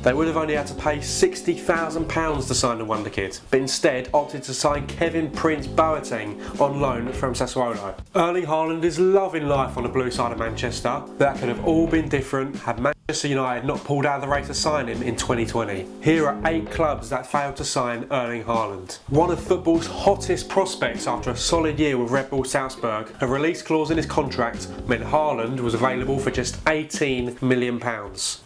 They would have only had to pay £60,000 to sign the wonder kid, but instead opted to sign Kevin-Prince Boateng on loan from Sassuolo. Erling Haaland is loving life on the blue side of Manchester. That could have all been different had Manchester United not pulled out of the race to sign him in 2020. Here are 8 clubs that failed to sign Erling Haaland. One of football's hottest prospects after a solid year with Red Bull Salzburg, a release clause in his contract meant Haaland was available for just £18 million.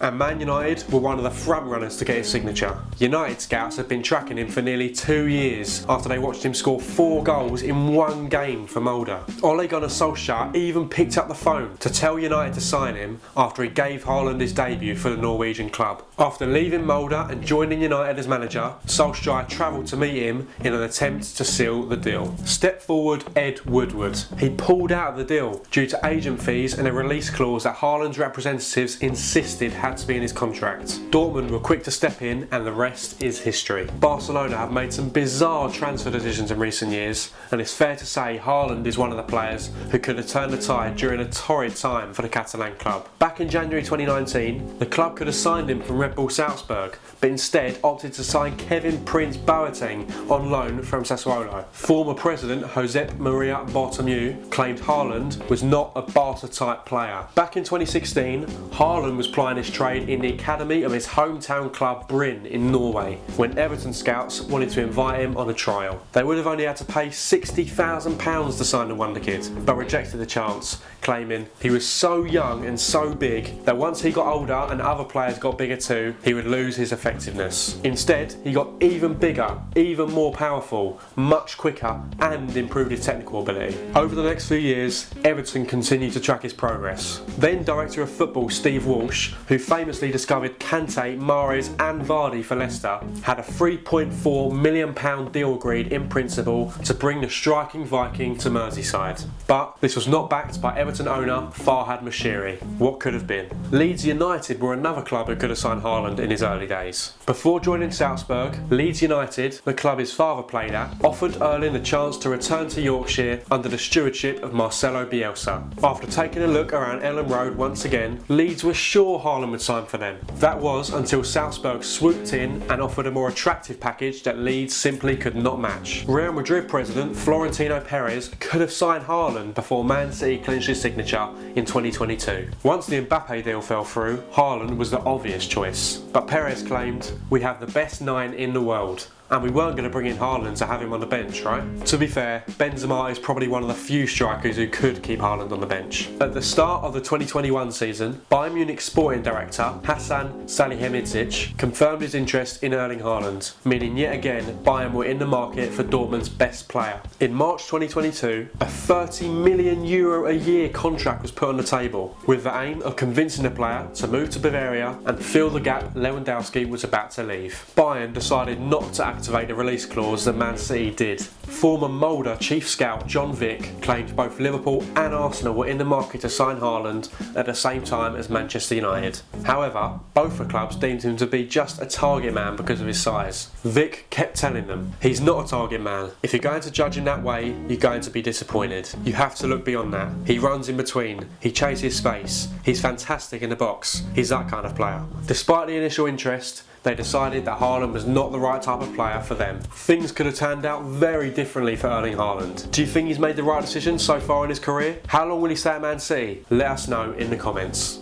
And Man United were one of the front runners to get his signature. United scouts have been tracking him for nearly 2 years after they watched him score 4 goals in 1 game for Mulder. Ole Gunnar Solskjaer even picked up the phone to tell United to sign him after he gave Haaland his debut for the Norwegian club. After leaving Mulder and joining United as manager, Solskjaer travelled to meet him in an attempt to seal the deal. Step forward Ed Woodward. He pulled out of the deal due to agent fees and a release clause that Haaland's representatives insisted had to be in his contract. Dortmund were quick to step in and the rest is history. Barcelona have made some bizarre transfer decisions in recent years, and it's fair to say Haaland is one of the players who could have turned the tide during a torrid time for the Catalan club. Back in January 2019, the club could have signed him from Red Bull Salzburg, but instead opted to sign Kevin-Prince Boateng on loan from Sassuolo. Former president Josep Maria Bartomeu claimed Haaland was not a Barca-type player. Back in 2016, Haaland was plying his trade in the academy of his hometown club Bryn in Norway, when Everton scouts wanted to invite him on a trial. They would have only had to pay £60,000 to sign the wonder kid, but rejected the chance, claiming he was so young and so big that once he got older and other players got bigger too, he would lose his effectiveness. Instead, he got even bigger, even more powerful, much quicker, and improved his technical ability. Over the next few years, Everton continued to track his progress. Then Director of Football Steve Walsh, who famously discovered Kante, Mahrez and Vardy for Leicester, had a £3.4 million deal agreed in principle to bring the striking Viking to Merseyside. But this was not backed by Everton owner Farhad Moshiri. What could have been? Leeds United were another club who could have signed Haaland in his early days. Before joining Salzburg, Leeds United, the club his father played at, offered Erling the chance to return to Yorkshire under the stewardship of Marcelo Bielsa. After taking a look around Ellen Road once again, Leeds were sure Haaland would sign for them. That was until Salzburg swooped in and offered a more attractive package that Leeds simply could not match. Real Madrid president Florentino Perez could have signed Haaland before Man City clinched his signature in 2022. Once the Mbappe deal fell through, Haaland was the obvious choice. But Perez claimed, "We have the best 9 in the world. And we weren't going to bring in Haaland to have him on the bench, right?" To be fair, Benzema is probably one of the few strikers who could keep Haaland on the bench. At the start of the 2021 season, Bayern Munich sporting director Hasan Salihamidzic confirmed his interest in Erling Haaland, meaning yet again Bayern were in the market for Dortmund's best player. In March 2022, a €30 million a year contract was put on the table, with the aim of convincing the player to move to Bavaria and fill the gap Lewandowski was about to leave. Bayern decided not to activate the release clause that Man City did. Former Mulder chief scout John Vick claimed both Liverpool and Arsenal were in the market to sign Haaland at the same time as Manchester United. However, both the clubs deemed him to be just a target man because of his size. Vick kept telling them, "He's not a target man. If you're going to judge him that way, you're going to be disappointed. You have to look beyond that. He runs in between. He chases space. He's fantastic in the box. He's that kind of player." Despite the initial interest, they decided that Haaland was not the right type of player for them. Things could have turned out very differently for Erling Haaland. Do you think he's made the right decision so far in his career? How long will he stay at Man City? Let us know in the comments.